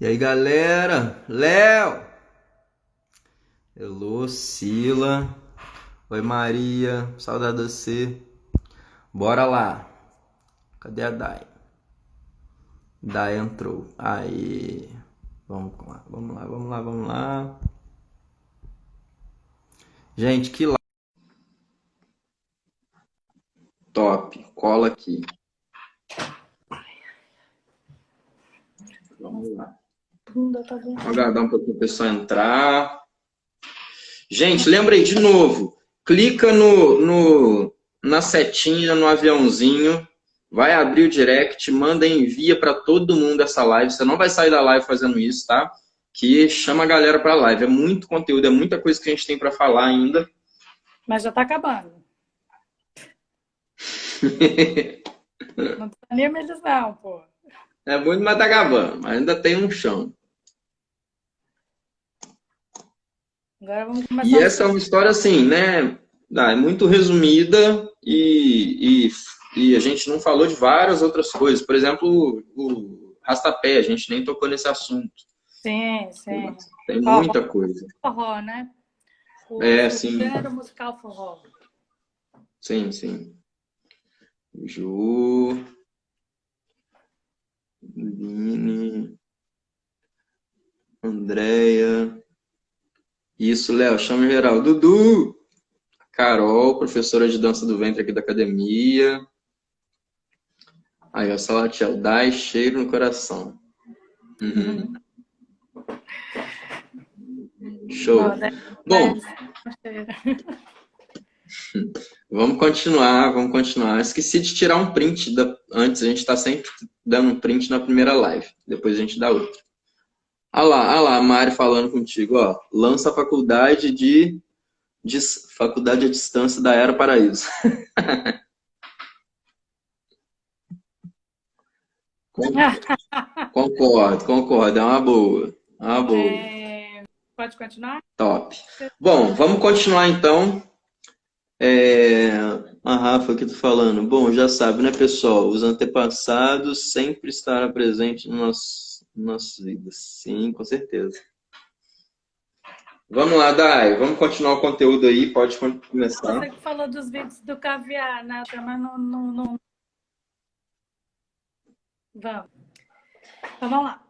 E aí, galera? Léo! Elô, Sila. Oi, Maria. Saudade de você. Bora lá. Cadê a Dai? Dai entrou. Aí. Vamos lá, vamos lá, vamos lá, vamos lá. Gente, que lá. Top. Cola aqui. Vamos lá. Vamos aguardar um pouquinho o pessoal entrar. Gente, lembrei de novo. Clica na setinha, no aviãozinho. Vai abrir o direct, manda e envia para todo mundo essa live. Você não vai sair da live fazendo isso, tá? Que chama a galera para a live. É muito conteúdo, é muita coisa que a gente tem para falar ainda. Mas já tá acabando. Não desanima eles não, pô. É muito, mas tá acabando. Mas ainda tem um chão. Agora vamos E começar os... essa é uma história assim, né? É muito resumida e a gente não falou de várias outras coisas. Por exemplo, o rastapé, a gente nem tocou nesse assunto. Sim, sim. Tem Forró, muita coisa. forró, né? É, O sim, gênero musical forró. sim, sim. Ju, Vini, Andréia. Isso, Léo, chama em geral. Dudu, Carol, professora de dança do ventre aqui da academia. Aí, ó, Salatiel, dai cheiro no coração. Uhum. Não, Show. Bom, vamos continuar, vamos continuar. Esqueci de tirar um print antes, a gente está sempre dando um print na primeira live. Depois a gente dá outra. Ah lá, a Mari falando contigo, ó. Lança a faculdade à distância da Era Paraíso. Concordo, é uma boa. É uma boa. pode continuar? Top. Bom, vamos continuar então. A Rafa aqui tô falando. Bom, já sabe, né, pessoal? Os antepassados sempre estarão presentes nas nossas vidas. Sim, com certeza. Vamos lá, Dai. Vamos continuar o conteúdo aí. Pode começar. Você que falou dos vídeos do caviar, né? Mas não... Vamos. Então, vamos lá.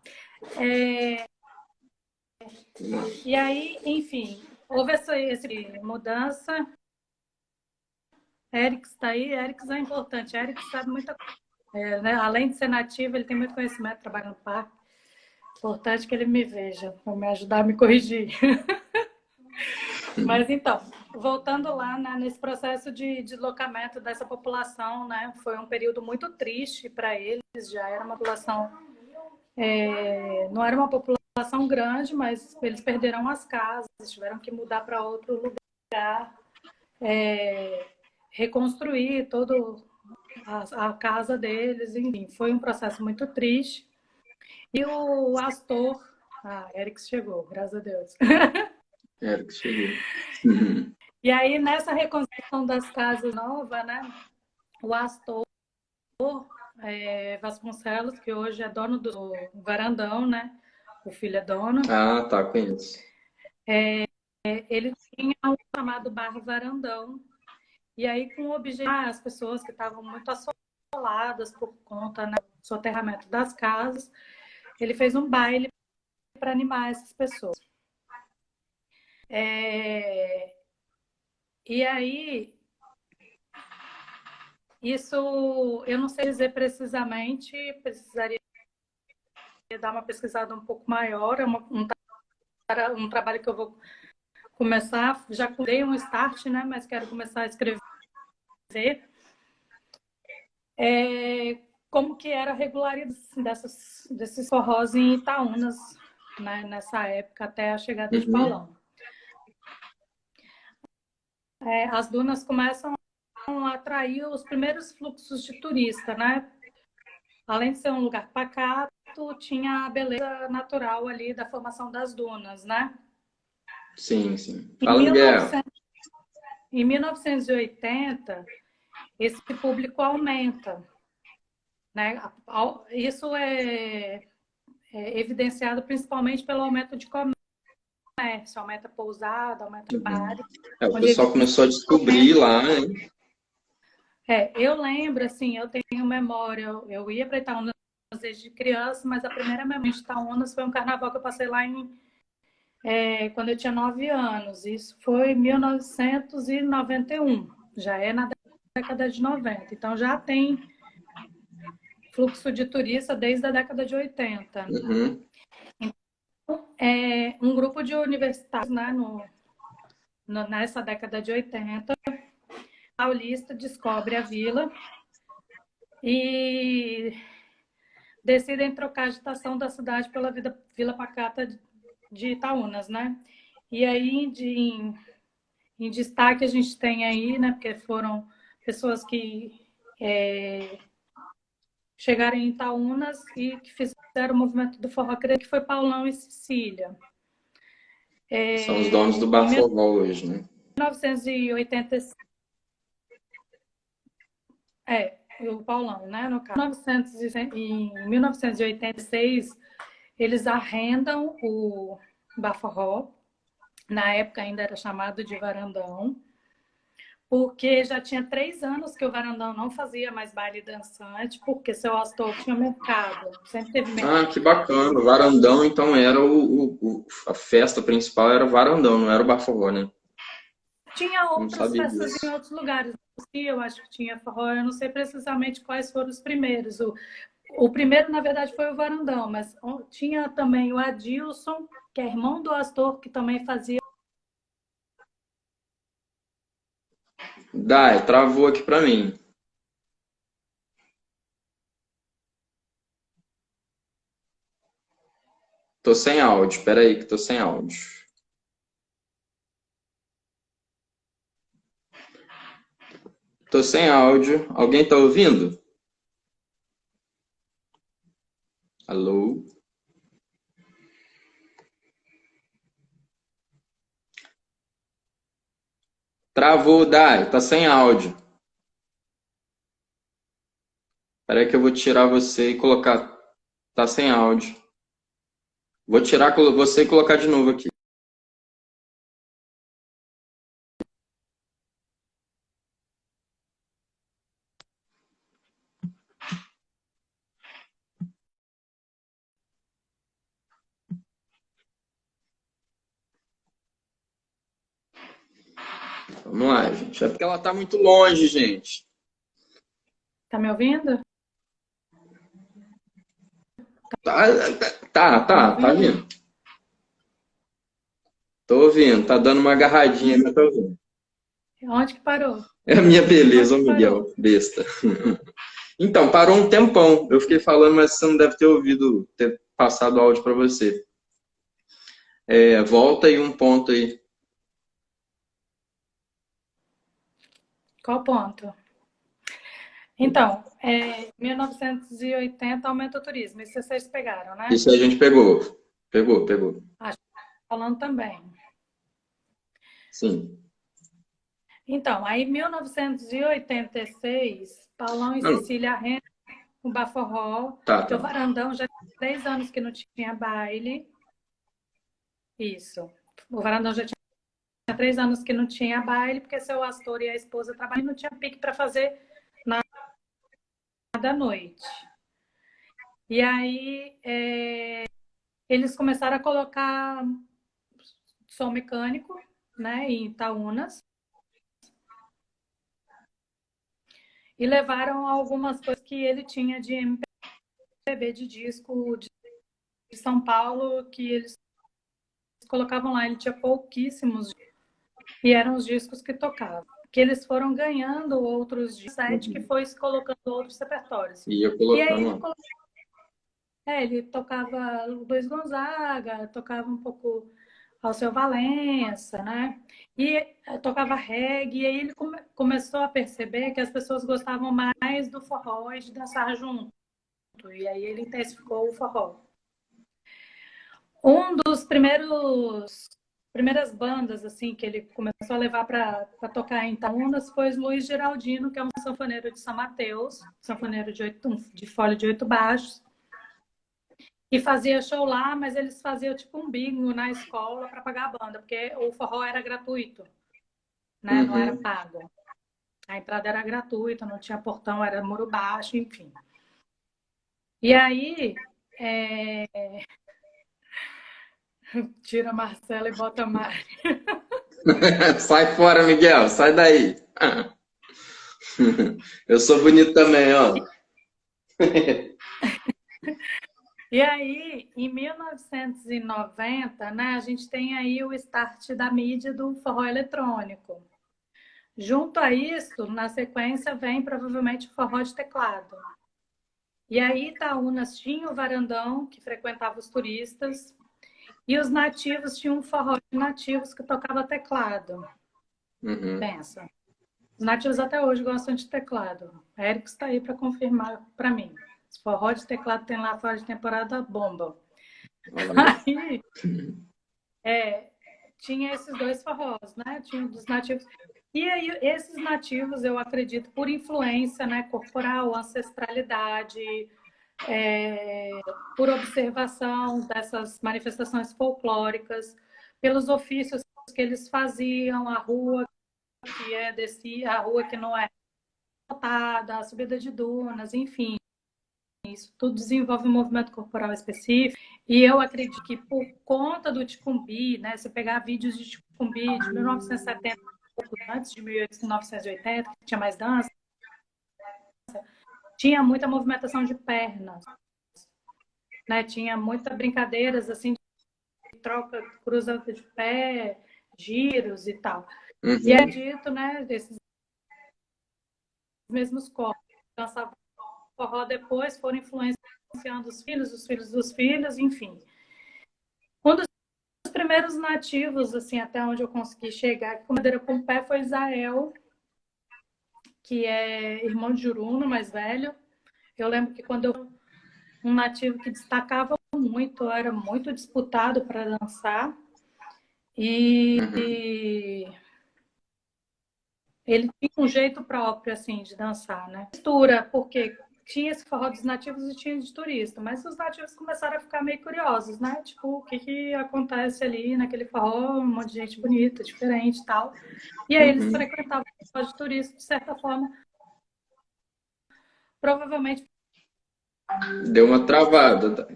E aí, enfim, houve essa mudança. Eric está aí. Eric é importante. Eric sabe muita coisa. Né? Além de ser nativo, ele tem muito conhecimento, trabalha no parque. Importante que ele me veja, para me ajudar a me corrigir. Mas então, voltando lá, né, nesse processo de deslocamento dessa população, né, foi um período muito triste para eles. Já era uma população, não era uma população grande, mas eles perderam as casas, tiveram que mudar para outro lugar, reconstruir toda a casa deles, enfim, foi um processo muito triste. E o Astor, Eric chegou, graças a Deus. Eric chegou. E aí, nessa reconstrução das casas novas, né, o Astor Vasconcelos, que hoje é dono do Varandão, né, o filho é dono, Ah, tá, conheço. ele tinha um chamado Bar Varandão. E aí, com o objetivo, as pessoas que estavam muito assoladas por conta, né, do soterramento das casas, ele fez um baile para animar essas pessoas. E aí, isso eu não sei dizer precisamente, precisaria dar uma pesquisada um pouco maior, é um trabalho que eu vou começar, já dei um start, né, mas quero começar a escrever como que era a regularidade desses forrós em Itaúnas, né, nessa época, até a chegada de Paulão. As dunas começam a atrair os primeiros fluxos de turista, né? Além de ser um lugar pacato, tinha a beleza natural ali da formação das dunas, né? Sim, sim. Em Fala, Miguel. 1980, esse público aumenta, né? Isso evidenciado principalmente pelo aumento de comércio, aumenta pousada, aumenta bar. O pessoal começou a descobrir lá, né? Eu lembro, assim, eu tenho memória, eu ia para Itaúnas desde criança, mas a primeira memória de Itaúnas foi um carnaval que eu passei lá quando eu tinha 9 anos. Isso foi em 1991, já é na década de 90. Então já tem fluxo de turista desde a década de 80. Uhum. Então, um grupo de universitários, né, nessa década de 80, Paulista descobre a vila e decidem trocar a agitação da cidade pela Vila Pacata de Itaúnas, né? E aí, em destaque, a gente tem aí, né? Porque foram pessoas que chegaram em Itaúnas e que fizeram o movimento do forró, que foi Paulão e Cecília. São os donos do Bar Forró hoje, né? 1986. O Paulão, né? No caso. Em 1986, eles arrendam o Bar Forró. Na época ainda era chamado de Varandão, porque já tinha 3 anos que o Varandão não fazia mais baile dançante, porque seu Astor tinha mercado, sempre teve mercado. Ah, que bacana. O Varandão, então, era a festa principal, era o Varandão, não era o Bar Forró, né? Tinha outras festas disso. em outros lugares. Eu acho que tinha forró, eu não sei precisamente quais foram os primeiros. O primeiro, na verdade, foi o Varandão, mas tinha também o Adilson, que é irmão do Astor, que também fazia. Dai, travou aqui pra mim. Tô sem áudio, espera aí que tô sem áudio. Tô sem áudio. Alguém tá ouvindo? Alô? Travou, Dai, tá sem áudio. Espera aí que eu vou tirar você e colocar. Tá sem áudio. Vou tirar você e colocar de novo aqui. Vamos lá, gente. É porque ela tá muito longe, gente. Tá me ouvindo? Tá vindo. Tô ouvindo, tá dando uma agarradinha, mas tô ouvindo. Onde que parou? É a minha beleza, ô Miguel, Parou? besta. Então, parou um tempão. Eu fiquei falando, mas você não deve ter ouvido, ter passado o áudio para você. Volta aí um ponto aí. Qual ponto? Então, 1980 aumenta o turismo. Isso vocês pegaram, né? Isso a gente pegou. Pegou. Acho que falando também. Sim. Então, aí em 1986, Paulão e Cecília arrendam o Baforró, porque o Varandão já tinha 3 anos que não tinha baile. Isso. O Varandão já tinha 3 anos que não tinha baile, porque seu Astor e a esposa trabalhavam e não tinha pique para fazer nada à noite. E aí eles começaram a colocar som mecânico, né, em Itaúnas. E levaram algumas coisas que ele tinha de MPB, de disco de São Paulo, que eles colocavam lá. Ele tinha pouquíssimos e eram os discos que tocavam. Que eles foram ganhando outros de set, que foi colocando outros repertórios. E aí ele tocava o Luiz Gonzaga, tocava um pouco Alceu Valença, né? E tocava reggae, e aí ele começou a perceber que as pessoas gostavam mais do forró e de dançar junto. E aí ele intensificou o forró. Um dos primeiras bandas assim que ele começou a levar para tocar em Itaúnas foi o Luiz Geraldino, que é um sanfoneiro de São Mateus, sanfoneiro de folha de 8 baixos. E fazia show lá, mas eles faziam tipo um bingo na escola para pagar a banda, porque o forró era gratuito, né? Não era Uhum. pago. A entrada era gratuita, não tinha portão, era muro baixo, enfim. E aí, tira a Marcela e bota a Mari. Sai fora, Miguel, sai daí. Eu sou bonito também, ó. E aí, em 1990, né, a gente tem aí o start da mídia do forró eletrônico. Junto a isso, na sequência, vem provavelmente o forró de teclado. E aí, Itaúnas tinha o varandão, que frequentava os turistas, e os nativos tinham um forró de nativos que tocava teclado. Uhum. Pensa. Os nativos até hoje gostam de teclado. Érico está aí para confirmar para mim. Se forró de teclado tem lá fora de temporada, bomba. Olha. Aí, tinha esses dois forrós, né? Tinha dos nativos. E aí, esses nativos, eu acredito, por influência, né, corporal, ancestralidade, por observação dessas manifestações folclóricas, pelos ofícios que eles faziam, a rua que é descia, a rua que não é lotada, a subida de dunas, enfim. Isso tudo desenvolve um movimento corporal específico. E eu acredito que por conta do Ticumbi, né, se pegar vídeos de Ticumbi de 1970, antes de 1980, que tinha mais dança, tinha muita movimentação de pernas, né? Tinha muitas brincadeiras assim de troca, cruzada de pé, giros e tal. Uhum. E é dito, né, desses mesmos corpos dançavam forró depois, foram influenciando os filhos dos filhos, enfim. Um dos primeiros nativos, assim, até onde eu consegui chegar, com madeira com pé, foi Israel, que é irmão de Juruno, mais velho. Eu lembro que quando eu um nativo que destacava muito, era muito disputado para dançar. E ele tinha um jeito próprio, assim, de dançar, né? Mistura, porque tinha esse forró dos nativos e tinha de turista, mas os nativos começaram a ficar meio curiosos, né? Tipo, o que acontece ali naquele forró, um monte de gente bonita, diferente e tal. E aí eles frequentavam o forró de turista, de certa forma, provavelmente Deu uma travada.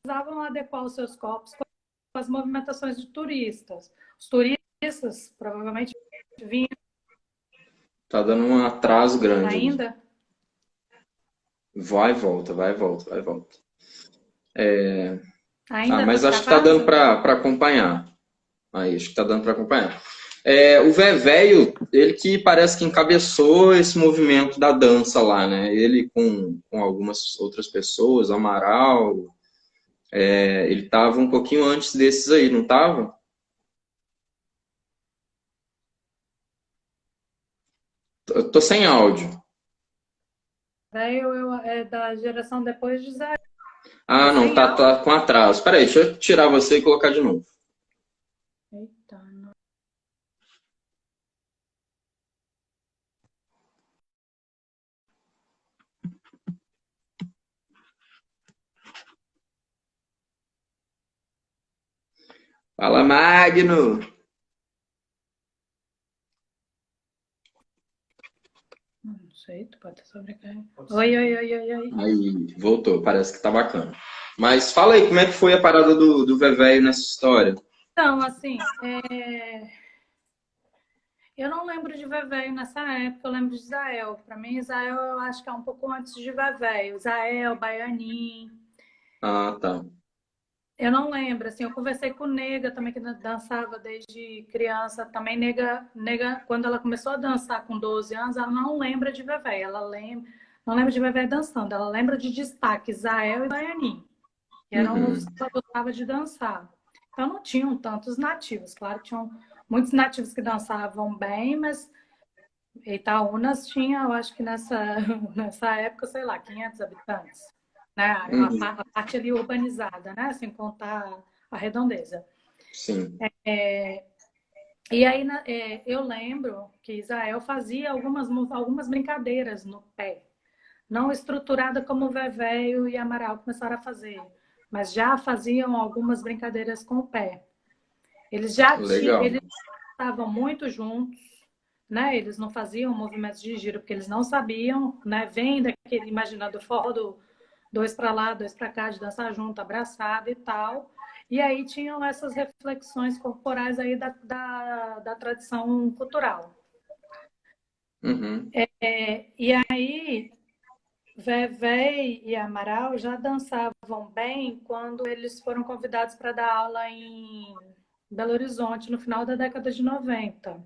precisavam adequar os seus corpos com as movimentações de turistas. Os turistas provavelmente vinham Tá dando um atraso grande ali. ainda. Vai e volta, vai e volta, vai e volta. Ainda tá Mas acho que tá dando travado? para acompanhar. Aí, acho que tá dando para acompanhar. O Vévéio, ele que parece que encabeçou esse movimento da dança lá, né? Ele com algumas outras pessoas, Amaral, ele tava um pouquinho antes desses aí, não tava? Eu tô sem áudio. Veio é da geração depois de Israel. Ah, não, Sem áudio? tá com atraso. Peraí, deixa eu tirar você e colocar de novo. Eita, não. Fala, Magno! Não sei, tu pode ter sobrecarregado. Oi, oi, oi, oi, oi. Aí, voltou, parece que tá bacana. Mas fala aí, como é que foi a parada do Vévéio nessa história? Então, assim, eu não lembro de Vevéio nessa época, eu lembro de Israel. Para mim, Israel eu acho que é um pouco antes de Vevéio. Israel, Baianim. Ah, tá. Eu não lembro, assim, eu conversei com Nega também, que dançava desde criança. Também Nega, quando ela começou a dançar com 12 anos, ela não lembra de Vevé. Não lembra de Vevé dançando, ela lembra de destaque, Zael e Baianim, que eram os que ela gostava de dançar. Então não tinham tantos nativos, claro, tinham muitos nativos que dançavam bem, mas Itaúnas tinha, eu acho que nessa época, sei lá, 500 habitantes, né? A parte ali urbanizada, né? Sem contar a redondeza. Sim. E aí eu lembro que Israel fazia algumas brincadeiras no pé, não estruturada como o Vévéio e Amaral começaram a fazer, mas já faziam algumas brincadeiras com o pé. Eles Legal. eles estavam muito juntos, né? Eles não faziam movimentos de giro porque eles não sabiam, né? Vem daquele, imaginando o forró do dois para lá, dois para cá, de dançar junto, abraçado e tal. E aí tinham essas reflexões corporais aí da tradição cultural. Uhum. E aí, Vévé e Amaral já dançavam bem quando eles foram convidados para dar aula em Belo Horizonte, no final da década de 90.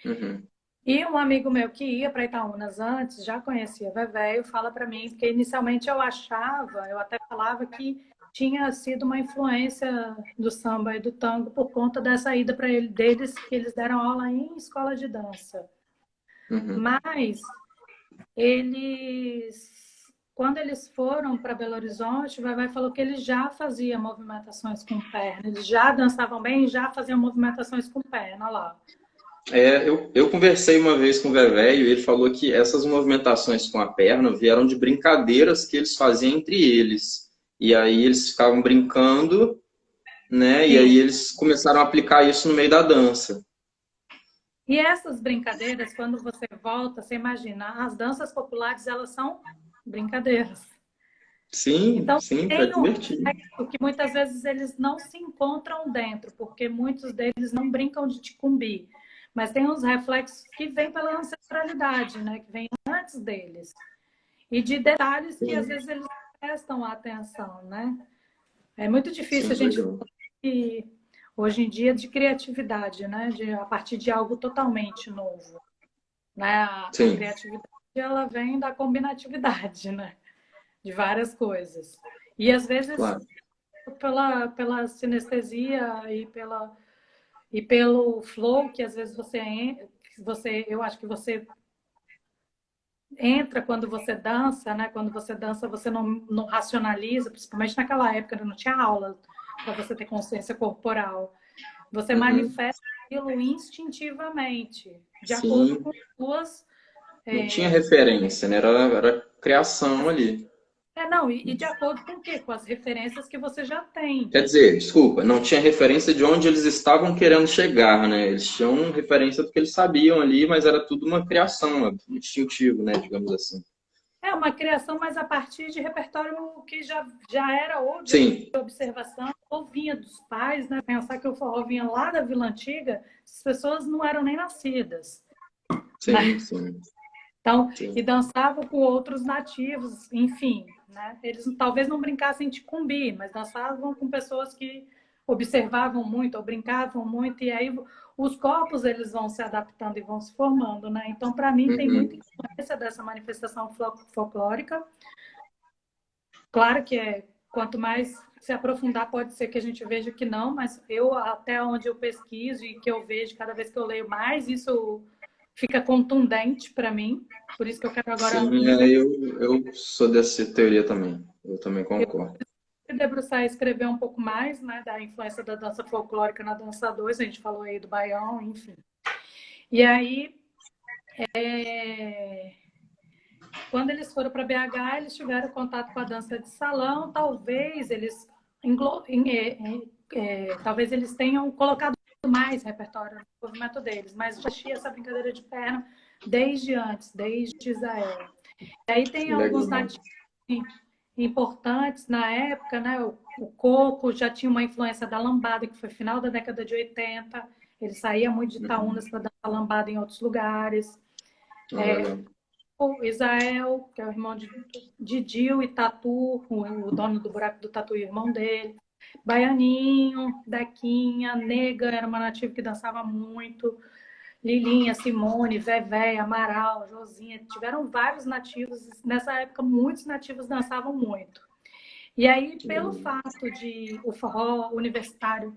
Uhum. E um amigo meu que ia para Itaúnas antes, já conhecia Vévé, fala para mim, porque inicialmente eu achava, eu até falava que tinha sido uma influência do samba e do tango por conta dessa ida para deles, que eles deram aula em escola de dança. Uhum. Mas eles, quando eles foram para Belo Horizonte, o Vévé falou que eles já faziam movimentações com perna, eles já dançavam bem, já faziam movimentações com perna lá. Eu conversei uma vez com o Vevé e ele falou que essas movimentações com a perna vieram de brincadeiras que eles faziam entre eles. E aí eles ficavam brincando, né? E Sim. aí eles começaram a aplicar isso no meio da dança. E essas brincadeiras, quando você volta, você imagina, as danças populares, elas são brincadeiras. Sim, Então, sim, para tem um divertir. reflexo que muitas vezes eles não se encontram dentro, porque muitos deles não brincam de ticumbi. Mas tem uns reflexos que vêm pela ancestralidade, né? Que vêm antes deles. E de detalhes que às Sim, vezes eles prestam atenção, né? É muito difícil a sim, gente legal. falar que, hoje em dia, de criatividade, né? A partir de algo totalmente novo. Né? A Sim, criatividade, ela vem da combinatividade, né? De várias coisas. E às vezes claro. pela sinestesia e pelo flow que às vezes eu acho que você entra quando você dança, né? Quando você dança, você não racionaliza, principalmente naquela época não tinha aula para você ter consciência corporal. Você Uhum. manifesta aquilo instintivamente, de acordo Sim, com suas não tinha referência, né? Era criação ali. não, e de acordo com o quê? Com as referências que você já tem. Quer dizer, desculpa, não tinha referência de onde eles estavam querendo chegar, né? Eles tinham referência do que eles sabiam ali, mas era tudo uma criação, um instintivo, né? Digamos assim. É uma criação, mas a partir de repertório que já era ou de Sim, observação, ou vinha dos pais, né? Pensar que o forró vinha lá da Vila Antiga, as pessoas não eram nem nascidas, sim, né? sim, Então, sim. e dançavam com outros nativos, enfim, né? Eles talvez não brincassem de cumbi, mas dançavam com pessoas que observavam muito ou brincavam muito, e aí os corpos eles vão se adaptando e vão se formando, né? Então, para mim, tem muita Uhum. influência dessa manifestação folclórica. Claro que quanto mais se aprofundar, pode ser que a gente veja que não, mas eu, até onde eu pesquiso e que eu vejo, cada vez que eu leio mais, isso fica contundente para mim. Por isso que eu quero agora Sim, me eu sou dessa teoria também. Eu também concordo. debruçar e escrever um pouco mais, né, da influência da dança folclórica na dança 2, a gente falou aí do baião, enfim. E aí, quando eles foram para BH, eles tiveram contato com a dança de salão, talvez eles talvez eles tenham colocado mais repertório no movimento deles, mas já tinha essa brincadeira de perna desde antes, desde Israel. E aí tem alguns Legal. nativos importantes na época, né? O coco já tinha uma influência da lambada, que foi final da década de 80. Ele saía muito de Itaúnas para dançar lambada em outros lugares. Legal. O Israel, que é o irmão de Dil e Tatu, o dono do buraco do Tatu e o irmão dele. Baianinho, Dequinha, Nega, era uma nativa que dançava muito. Lilinha, Simone, Vevé, Amaral, Josinha, tiveram vários nativos. Nessa época, muitos nativos dançavam muito. E aí, pelo fato de o forró universitário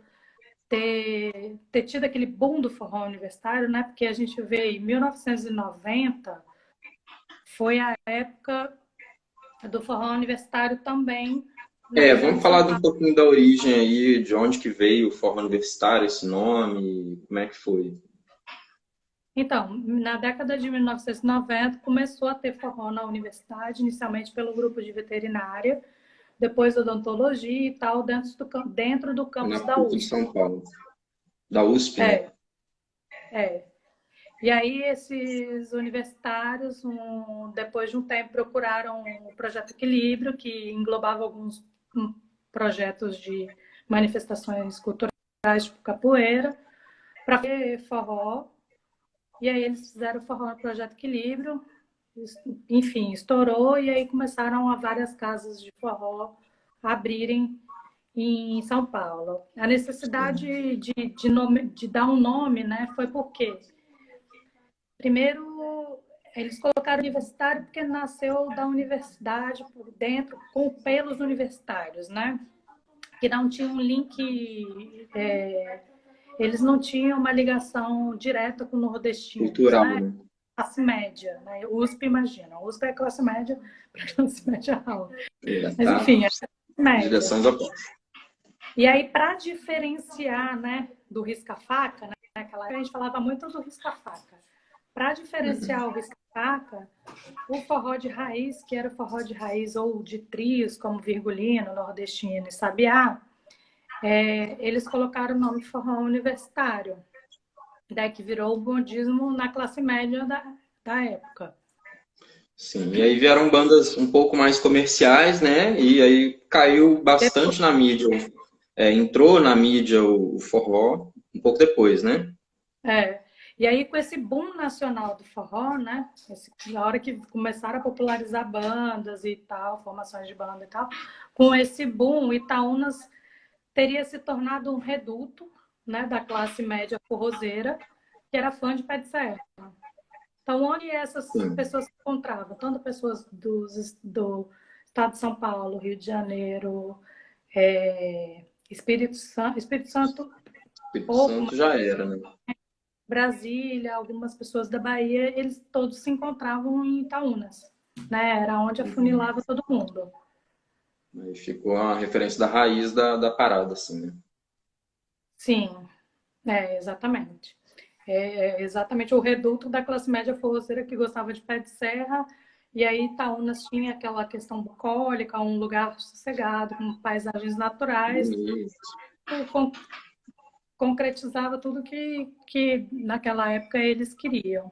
ter tido aquele boom do forró universitário, né? Porque a gente vê em 1990, foi a época do forró universitário também na região Vamos de São falar de um Paulo. pouquinho da origem aí, de onde que veio o forró universitário, esse nome, como é que foi? Então, na década de 1990, começou a ter forró na universidade, inicialmente pelo grupo de veterinária, depois odontologia e tal, dentro do campus Na da PUC de USP. São Paulo. Da USP, né? É. E aí esses universitários, depois de um tempo, procuraram o Projeto Equilíbrio, que englobava alguns projetos de manifestações culturais, tipo capoeira, para fazer forró. E aí eles fizeram o forró no Projeto Equilíbrio, enfim, estourou, e aí começaram a várias casas de forró a abrirem em São Paulo. A necessidade de dar um nome, né, foi porque, primeiro, eles colocaram universitário porque nasceu da universidade por dentro, com pelos universitários, né? Que não tinha um link, eles não tinham uma ligação direta com nordestinos, Cultural, né? né? Classe média, né? USP, imagina. USP é classe média para classe média alta. Mas, Tá. enfim, é classe média. Direções opostas. E aí, para diferenciar, né, do risca-faca, né, naquela época a gente falava muito do risca-faca. Para diferenciar o risca-faca, o forró de raiz, que era o forró de raiz ou de trios, como virgulino, nordestino e sabiá, eles colocaram o nome forró universitário, daí que virou o modismo na classe média da época. Sim, e aí vieram bandas um pouco mais comerciais, né? E aí caiu bastante na mídia. Entrou na mídia o forró um pouco depois, né? E aí, com esse boom nacional do forró, né? Na hora que começaram a popularizar bandas e tal, formações de banda e tal, com esse boom, Itaúnas teria se tornado um reduto, né, da classe média forrozeira, que era fã de pé de serra. Então, onde essas Sim. pessoas se encontravam? Tanto pessoas do estado de São Paulo, Rio de Janeiro, Espírito Santo, Espírito pouco, Santo já era, né? Brasília, algumas pessoas da Bahia, eles todos se encontravam em Itaúnas, né? Era onde afunilava todo mundo. Aí ficou a referência da raiz da parada, assim, né? Sim, exatamente. Exatamente o reduto da classe média forroceira que gostava de pé de serra, e aí Itaúnas tinha aquela questão bucólica, um lugar sossegado, com paisagens naturais, concretizava tudo que naquela época eles queriam.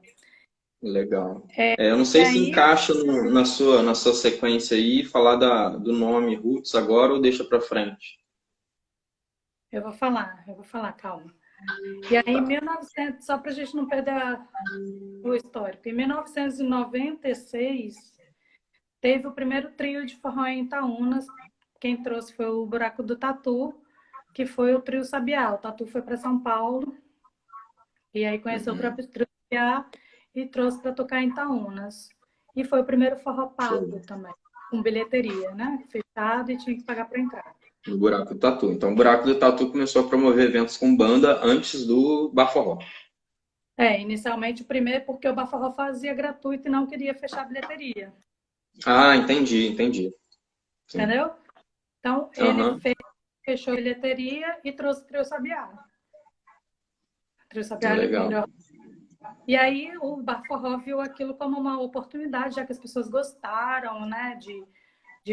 Legal. Eu não sei se aí, encaixa na sua sequência aí, falar do nome Roots agora ou deixa pra frente. eu vou falar, calma. E aí, em 1900, só para a gente não perder o histórico, em 1996, teve o primeiro trio de forró em Itaúnas. Quem trouxe foi o Buraco do Tatu, que foi o trio Sabiá. O Tatu foi para São Paulo, e aí conheceu o próprio trio Sabiá e trouxe para tocar em Itaúnas. E foi o primeiro forró pago também, com bilheteria, né? Fechado e tinha que pagar para entrar. No Buraco do Tatu. Então, o Buraco do Tatu começou a promover eventos com banda antes do Baforró. Inicialmente o primeiro porque o Baforró fazia gratuito e não queria fechar a bilheteria. Ah, entendi. Sim. Entendeu? Então, ele fechou a bilheteria e trouxe o Trio Sabiá. O Trio Sabiá era o Legal. melhor. E aí o Baforró viu aquilo como uma oportunidade, já que as pessoas gostaram, né, de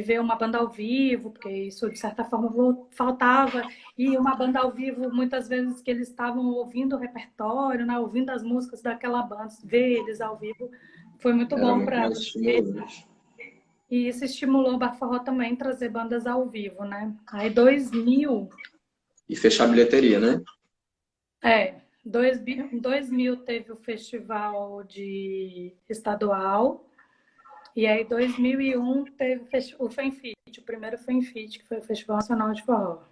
ver uma banda ao vivo, porque isso, de certa forma, faltava. E uma banda ao vivo, muitas vezes que eles estavam ouvindo o repertório, né, ouvindo as músicas daquela banda, ver eles ao vivo foi muito Era bom muito para mais estimulante. E isso estimulou o Baforró também trazer bandas ao vivo, né? Aí 2000, E fechar a bilheteria, né? 2000 teve o festival de estadual, e aí 2001 teve o Fenfit, o primeiro Fenfit, que foi o Festival Nacional de Forró.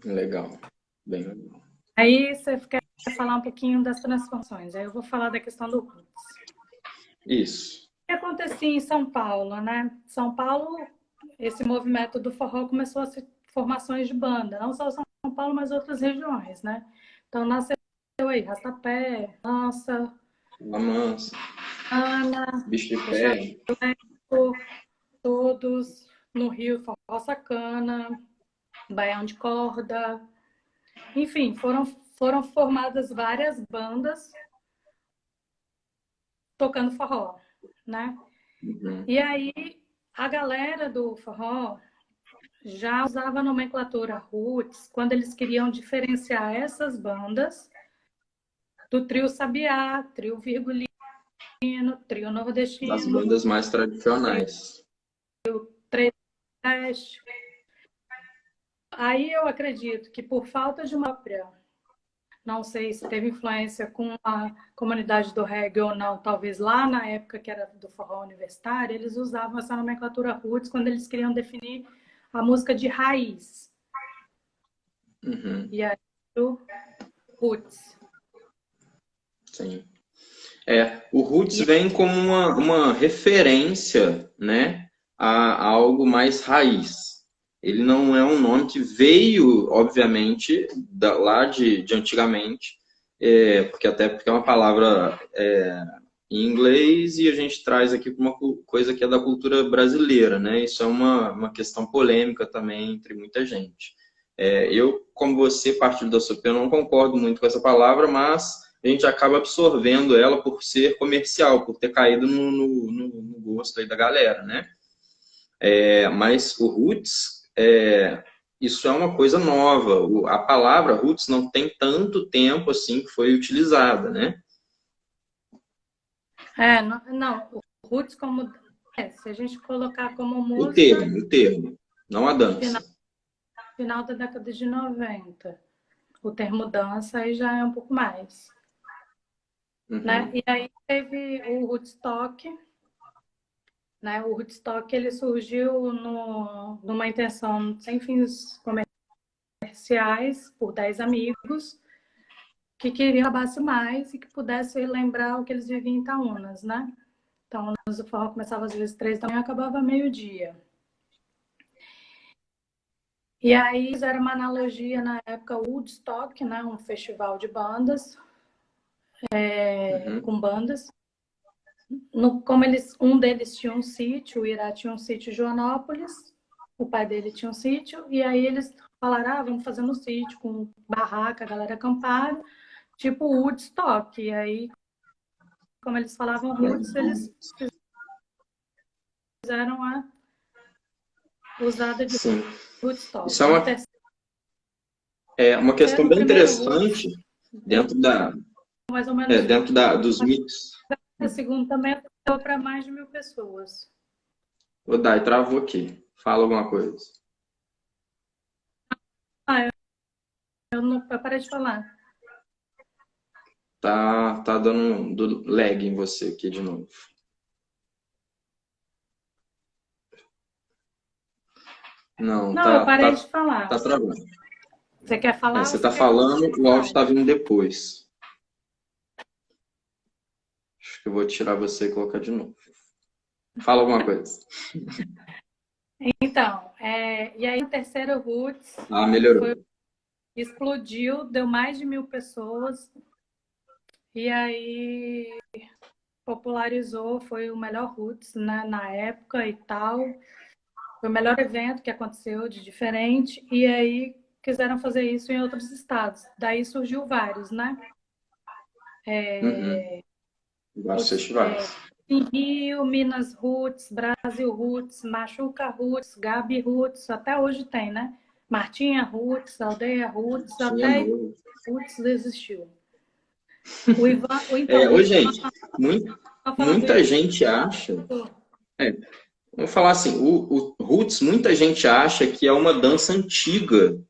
Legal. Bem legal. Aí você quer falar um pouquinho das transformações, aí eu vou falar da questão do Roots. Isso. O que acontecia em São Paulo, né? São Paulo, esse movimento do forró começou a ser formações de banda, não só São Paulo, mas outras regiões, né? Então nasceu aí Rastapé, Lança, Mansa, Ana, Bicho de Pé. todos no Rio, Forró Sacana, Baião de Corda, enfim, foram formadas várias bandas tocando forró, né? Uhum. E aí a galera do forró já usava a nomenclatura roots quando eles queriam diferenciar essas bandas do trio Sabiá, trio Virgulino, trio Das Nordestino, bandas mais tradicionais. Três Teste. Aí eu acredito que por falta de uma própria, não sei se teve influência com a comunidade do reggae ou não, talvez lá na época que era do forró universitário, eles usavam essa nomenclatura roots quando eles queriam definir a música de raiz. Uhum. E aí, o roots. Sim. O roots vem como uma referência, né, a algo mais raiz. Ele não é um nome que veio, obviamente, lá de antigamente, porque é uma palavra em inglês e a gente traz aqui uma coisa que é da cultura brasileira, né? Isso é uma questão polêmica também entre muita gente. Eu, como você, partindo da sua opinião, não concordo muito com essa palavra, mas a gente acaba absorvendo ela por ser comercial, por ter caído no gosto aí da galera, né? Mas o roots, isso é uma coisa nova. A palavra roots não tem tanto tempo assim que foi utilizada, né? Não, o roots como... se a gente colocar como O música... termo, não a dança. Final da década de 90. O termo dança aí já é um pouco mais. Uhum. Né? E aí teve o Woodstock, né? O Woodstock ele surgiu numa intenção sem fins comerciais por 10 amigos que queriam acabasse mais e que pudesse lembrar o que eles viviam em Itaúnas, né? Então, o forró começava às vezes 3 da manhã e acabava meio-dia. E aí fizeram uma analogia na época Woodstock, né? Um festival de bandas, com bandas. Como um deles tinha um sítio, o Irá tinha um sítio em Joanópolis, o pai dele tinha um sítio, e aí eles falaram, vamos fazer no sítio, com barraca, a galera acamparam, tipo Woodstock. E aí, como eles falavam roots, eles fizeram a usada de Sim. Woodstock. Isso é uma questão bem interessante dentro mais ou menos, dos mitos. A segunda também deu para mais de 1.000 pessoas. O Dai travou aqui. Fala alguma coisa. Eu parei de falar. Tá dando lag em você aqui de novo. Não, eu parei de falar. Tá travando. Você quer falar? Você tá falando, o áudio tá vindo depois. Acho que eu vou tirar você e colocar de novo. Fala alguma coisa. Então, e aí o terceiro Roots melhorou. Explodiu, deu mais de 1.000 pessoas. E aí popularizou, foi o melhor Roots, né, na época e tal. Foi o melhor evento que aconteceu de diferente. E aí quiseram fazer isso em outros estados. Daí surgiu vários, né? Vários festivais. Em Rio, Minas Roots, Brasil Roots, Machuca Roots, Gabi Roots, até hoje tem, né? Martinha Roots, Aldeia Roots, até Roots existiu. Gente, muita gente acha... Vamos falar assim, o Roots, muita gente acha que é uma dança antiga,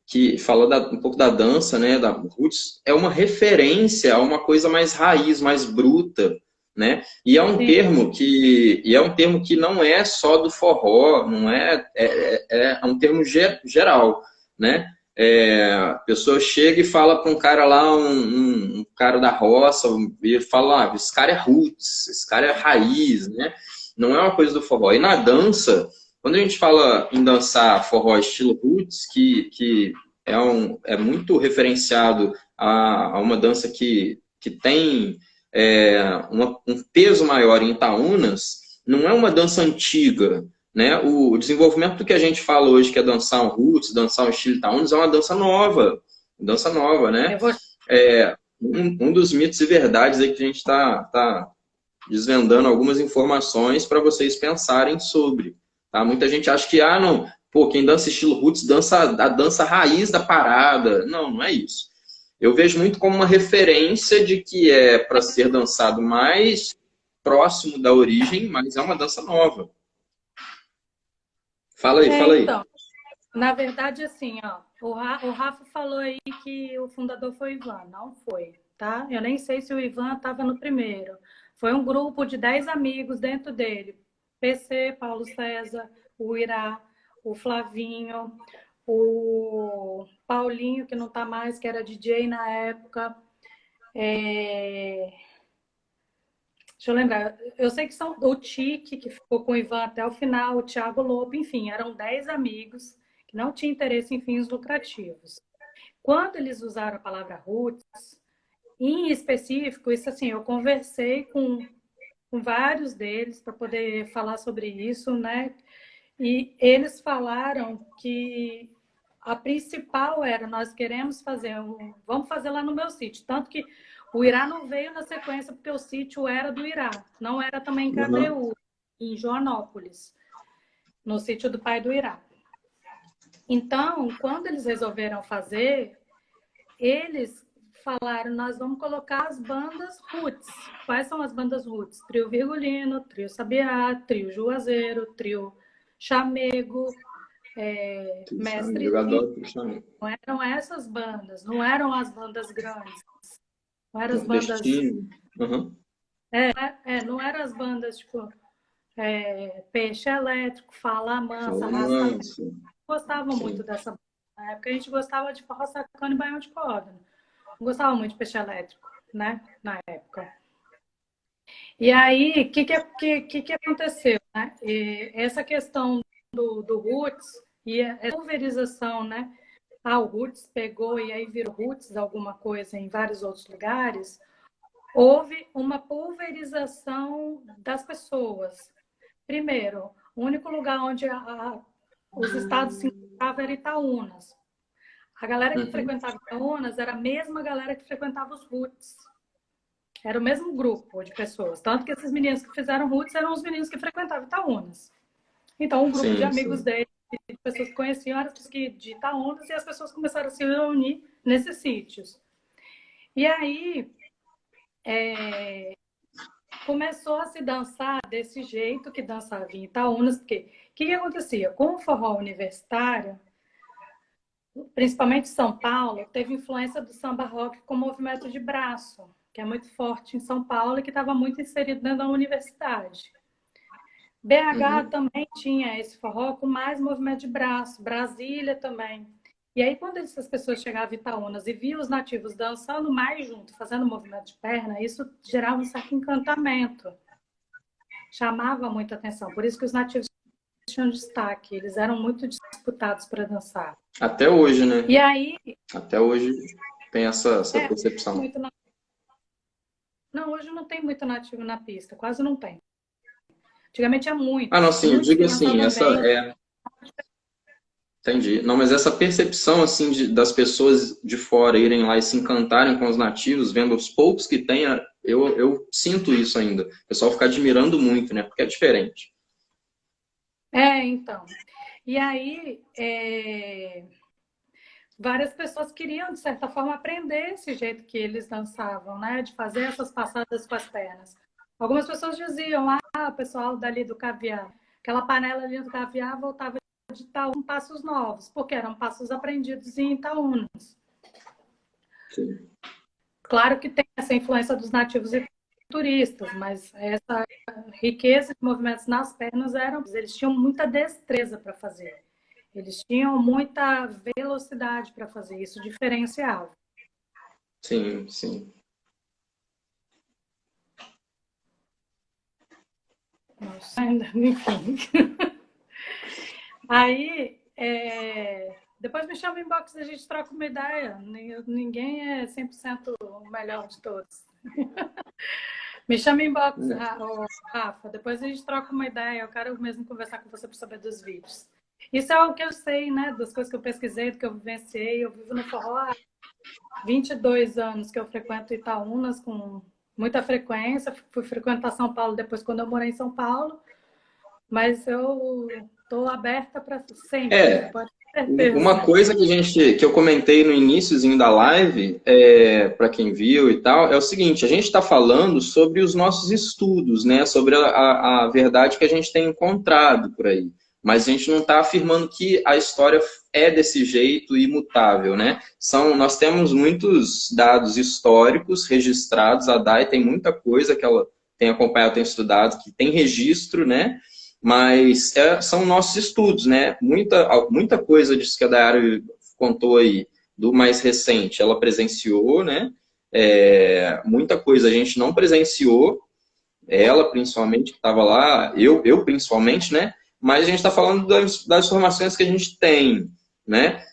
que fala um pouco da dança, né, da Roots, é uma referência a uma coisa mais raiz, mais bruta, né? E é um termo que não é só do forró, não é um termo geral, né? A pessoa chega e fala para um cara lá, um cara da roça, e fala, esse cara é roots, esse cara é raiz, né? Não é uma coisa do forró. E na quando a gente fala em dançar forró estilo roots, que é muito referenciado a uma dança que tem um peso maior em Itaúnas, não é uma dança antiga, né? O desenvolvimento do que a gente fala hoje, que é dançar um roots, dançar um estilo Itaúnas, é uma dança nova, né? Um dos mitos e verdades aí que a gente está desvendando algumas informações para vocês pensarem sobre. Tá? Muita gente acha que, não, pô, quem dança estilo roots dança a dança raiz da parada. Não, não é isso. Eu vejo muito como uma referência de que é para ser dançado mais próximo da origem, mas é uma dança nova. Fala aí, fala aí. Então, na verdade, assim, ó, o Rafa falou aí que o fundador foi o Ivan. Não foi, tá? Eu nem sei se o Ivan estava no primeiro. Foi um grupo de 10 amigos dentro dele. PC, Paulo César, o Irá, o Flavinho, o Paulinho, que não está mais, que era DJ na época. Deixa eu lembrar. Eu sei que são o Tique, que ficou com o Ivan até o final, o Thiago Lobo, enfim, eram 10 amigos que não tinham interesse em fins lucrativos. Quando eles usaram a palavra roots, em específico, isso assim, eu conversei com vários deles para poder falar sobre isso, né? E eles falaram que a principal era, nós queremos fazer vamos fazer lá no meu sítio. Tanto que o Irá não veio na sequência porque o sítio era do Irá. Não era também em Cadeú, em Joanópolis, no sítio do pai do Irá. Então, quando eles resolveram fazer, eles falaram, nós vamos colocar as bandas roots. Quais são as bandas roots? Trio Virgulino, Trio Sabiá, Trio Juazeiro, Trio Chamego, Mestre Lino. Não eram essas bandas, não eram as bandas grandes. Não eram as bandas... Uhum. não eram as bandas tipo Peixe Elétrico, Fala Mansa, Mansa. Gostavam muito dessa banda. Na época a gente gostava de Forró Sacana e Baião de Corda. Não gostava muito de Peixe Elétrico, né? Na época. E aí, o que aconteceu? Né? Essa questão do Roots e a pulverização, né? O Roots pegou e aí virou Roots alguma coisa em vários outros lugares. Houve uma pulverização das pessoas. Primeiro, o único lugar onde os estados se encontravam era Itaúnas. A galera que frequentava Itaúnas era a mesma galera que frequentava os Roots. Era o mesmo grupo de pessoas. Tanto que esses meninos que fizeram Roots eram os meninos que frequentavam Itaúnas. Então, um grupo de amigos dele, de pessoas que conheciam, eram de Itaúnas, e as pessoas começaram a se reunir nesses sítios. E aí, começou a se dançar desse jeito que dançava em Itaúnas, porque o que acontecia? Com o forró universitário, principalmente São Paulo, teve influência do samba rock com o movimento de braço, que é muito forte em São Paulo e que estava muito inserido dentro da universidade. BH também tinha esse forró com mais movimento de braço, Brasília também. E aí, quando essas pessoas chegavam em Itaúnas e viam os nativos dançando mais junto, fazendo movimento de perna, isso gerava um certo encantamento. Chamava muita atenção. Por isso que os nativos tinham destaque. Eles eram muito disputados para dançar. Até hoje, né? E aí... Até hoje tem essa percepção. Não, hoje não tem muito nativo na pista. Quase não tem. Antigamente é muito. Não, sim, eu digo assim, Entendi. Não, mas essa percepção, assim, das pessoas de fora irem lá e se encantarem com os nativos, vendo os poucos que tem, eu sinto isso ainda. O pessoal fica admirando muito, né? Porque é diferente. Então. E aí, várias pessoas queriam, de certa forma, aprender esse jeito que eles dançavam, né? De fazer essas passadas com as pernas. Algumas pessoas diziam, o pessoal dali do caviar, aquela panela ali do caviar voltava de Itaúna passos novos, porque eram passos aprendidos em Itaúnas. Sim. Claro que tem essa influência dos nativos e turistas, mas essa riqueza de movimentos nas pernas eles tinham muita destreza para fazer. Eles tinham muita velocidade para fazer, isso diferenciava. Sim, sim. Nossa, enfim. Aí, depois me chama em inbox e a gente troca uma ideia. Ninguém é 100% o melhor de todos. Me chama em inbox, Rafa. Depois a gente troca uma ideia. Eu quero mesmo conversar com você para saber dos vídeos. Isso é o que eu sei, né? Das coisas que eu pesquisei, do que eu vivenciei. Eu vivo no forró há 22 anos que eu frequento Itaúnas com muita frequência, fui frequentar São Paulo depois quando eu morei em São Paulo, mas eu estou aberta para sempre, pode ter certeza. Uma coisa que eu comentei no iniciozinho da live, para quem viu e tal, é o seguinte: a gente está falando sobre os nossos estudos, né? Sobre a verdade que a gente tem encontrado por aí. Mas a gente não está afirmando que a história é desse jeito imutável, né? Nós temos muitos dados históricos registrados, a Dai tem muita coisa que ela tem acompanhado, tem estudado, que tem registro, né? Mas são nossos estudos, né? Muita coisa disso que a Dayara contou aí, do mais recente, ela presenciou, né? Muita coisa a gente não presenciou, ela principalmente, que estava lá, eu principalmente, né? Mas a gente está falando das informações que a gente tem, né?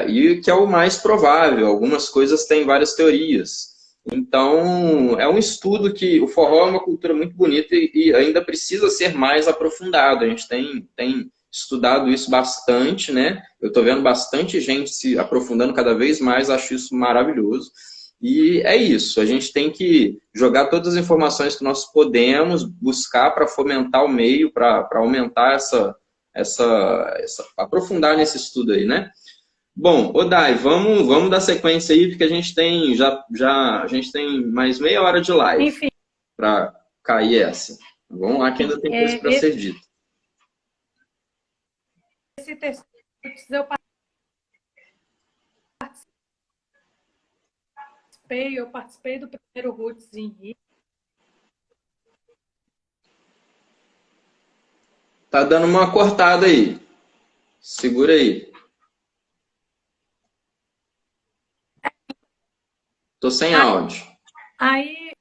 E que é o mais provável. Algumas coisas têm várias teorias. Então, é um estudo que o forró é uma cultura muito bonita e ainda precisa ser mais aprofundado. A gente tem estudado isso bastante, né? Eu estou vendo bastante gente se aprofundando cada vez mais, acho isso maravilhoso. E é isso, a gente tem que jogar todas as informações que nós podemos, buscar para fomentar o meio, para aumentar aprofundar nesse estudo aí, né? Bom, Dai, vamos dar sequência aí, porque a gente tem a gente tem mais meia hora de live para cair essa. Vamos lá que ainda tem coisa para ser dito. Esse texto eu participei do primeiro Roots em Rio. Tá dando uma cortada aí. Segura aí. Tô sem áudio. Aí,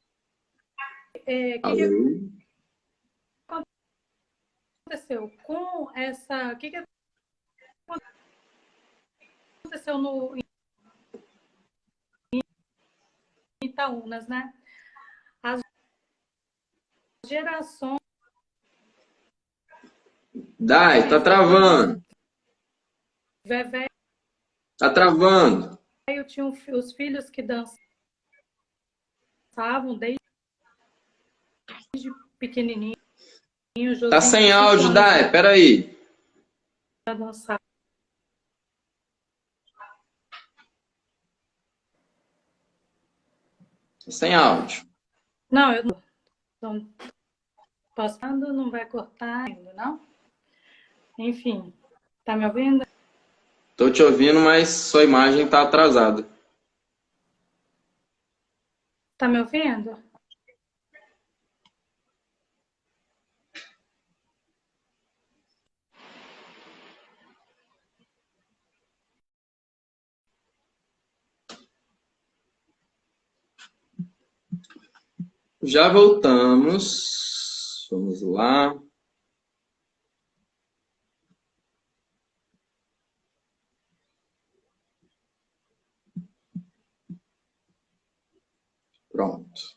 que aconteceu com essa... O que aconteceu no Itaúnas, né? As gerações... Dai, tá travando. Vevé... Tá travando. Eu tinha os filhos que dançavam desde pequenininho. Tá sem áudio, Dai, peraí. Dançar. Sem áudio. Não, eu não. Passando, não vai cortar ainda, não? Enfim, tá me ouvindo? Tô te ouvindo, mas sua imagem tá atrasada. Tá me ouvindo? Já voltamos. Vamos lá. Pronto.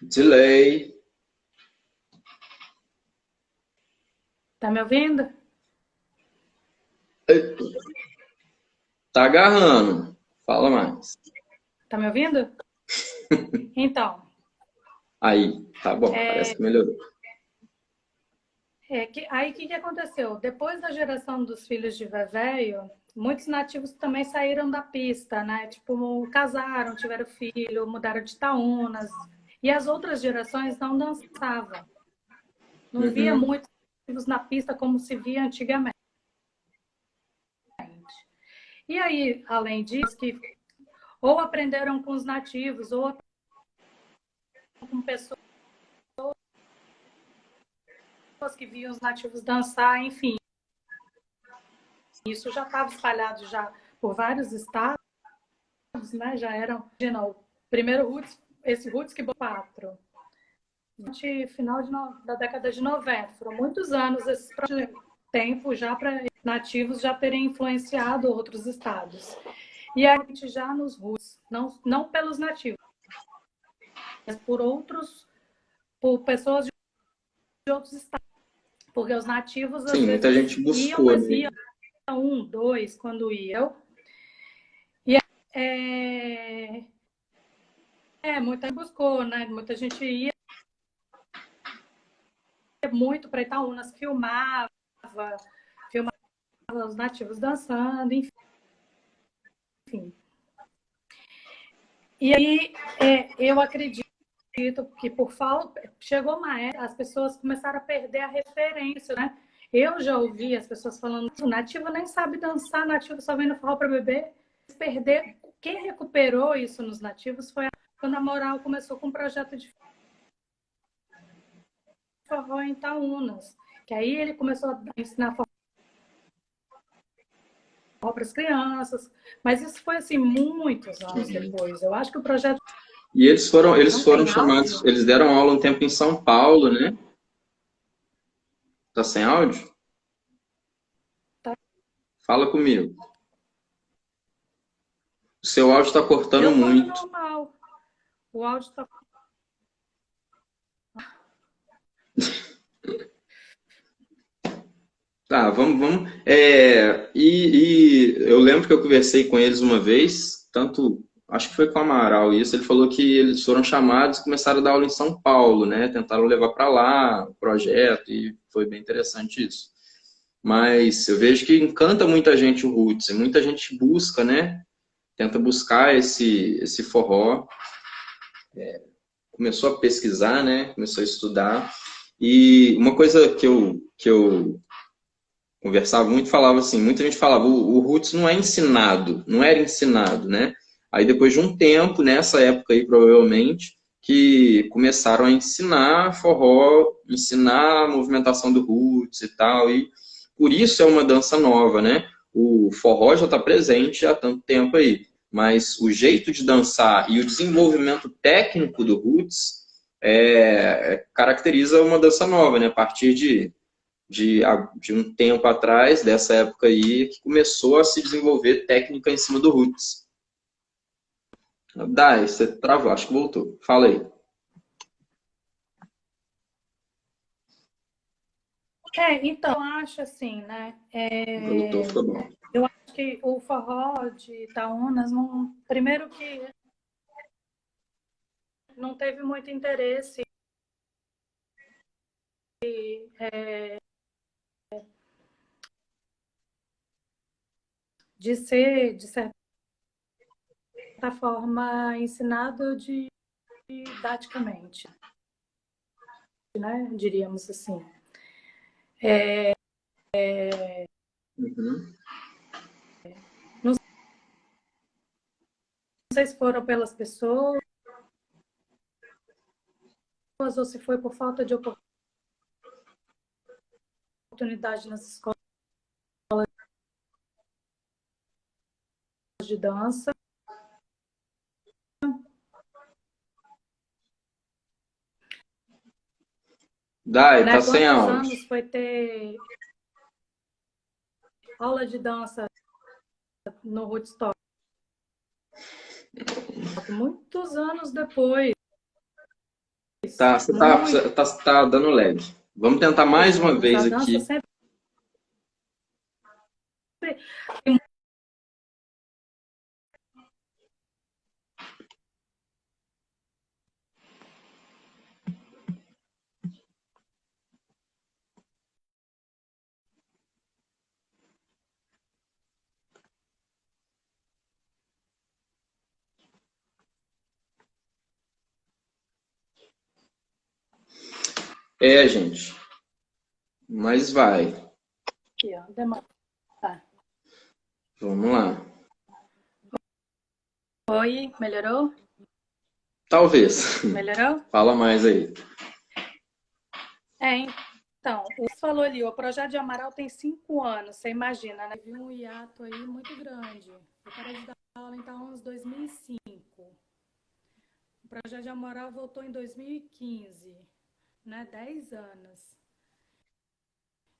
Delay. Tá me ouvindo? Tá agarrando. Fala mais. Tá me ouvindo? Então. Aí, tá bom. Parece que melhorou. Aí o que aconteceu? Depois da geração dos filhos de Vévéio, muitos nativos também saíram da pista, né? Tipo, casaram, tiveram filho, mudaram de Itaúnas. E as outras gerações não dançavam. Não via muitos nativos na pista como se via antigamente. E aí, além disso, que ou aprenderam com os nativos, ou com pessoas que viam os nativos dançar, enfim. Isso já estava espalhado já por vários estados, né? Já eram, o primeiro Roots, esse Roots que 4, no final da década de 90. Foram muitos anos esse tempo já para nativos já terem influenciado outros estados. E a gente já nos Roots, não pelos nativos, mas por pessoas de outros estados. Porque os nativos, às vezes, muita gente buscou, iam, mas iam 1, 2, quando iam. muita gente buscou, né? Muita gente ia muito para Itaúnas, filmava os nativos dançando, enfim. E aí eu acredito que por falta, chegou uma época, as pessoas começaram a perder a referência, né? Eu já ouvi as pessoas falando, o nativo nem sabe dançar, nativo só vem no forró para beber. Perder. Quem recuperou isso nos nativos foi quando a Moral começou com um projeto de forró em Itaúnas, que aí ele começou a ensinar forró para as crianças, mas isso foi assim muitos anos depois. Eu acho que o projeto e eles foram chamados, eles deram aula um tempo em São Paulo, né? Tá sem áudio? Tá. Fala comigo. O seu áudio está cortando muito. Normal. O áudio está. Tá, vamos. E eu lembro que eu conversei com eles uma vez, tanto, acho que foi com o Amaral isso, ele falou que eles foram chamados e começaram a dar aula em São Paulo, né? Tentaram levar para lá o projeto e foi bem interessante isso. Mas eu vejo que encanta muita gente o Roots, e muita gente busca, né? Tenta buscar esse forró. Começou a pesquisar, né? Começou a estudar. E uma coisa que eu conversava muito, falava assim, muita gente falava, o Roots não é ensinado, não era ensinado, né? Aí depois de um tempo, nessa época aí provavelmente, que começaram a ensinar forró, ensinar a movimentação do Roots e tal, e por isso é uma dança nova, né? O forró já está presente há tanto tempo aí, mas o jeito de dançar e o desenvolvimento técnico do Roots caracteriza uma dança nova, né? A partir de um tempo atrás, dessa época aí, que começou a se desenvolver técnica em cima do Roots. Dai, você travou, acho que voltou. Fala aí. Então, eu acho assim, né? Voltou, ficou bom. Eu acho que o forró de Itaúnas, primeiro que não teve muito interesse de ser, de certa forma, ensinado didaticamente, né? Diríamos assim. Uhum. Não sei se foram pelas pessoas ou se foi por falta de oportunidade nas escolas de dança. Dai, Né? tá sem Quantos áudio. anos foi ter aula de dança no Woodstock? Muitos anos depois. Tá, você tá dando lag. Vamos tentar mais uma vez A dança aqui. sempre Gente. Mas vai. aqui, ó. Tá. Vamos lá. Oi, melhorou? Talvez. Melhorou? Fala mais aí. Então, você falou ali, o projeto de Amaral tem 5 anos, você imagina, né? Teve um hiato aí muito grande. Eu parei de dar aula então em 2005. O projeto de Amaral voltou em 2015, né? 10 anos.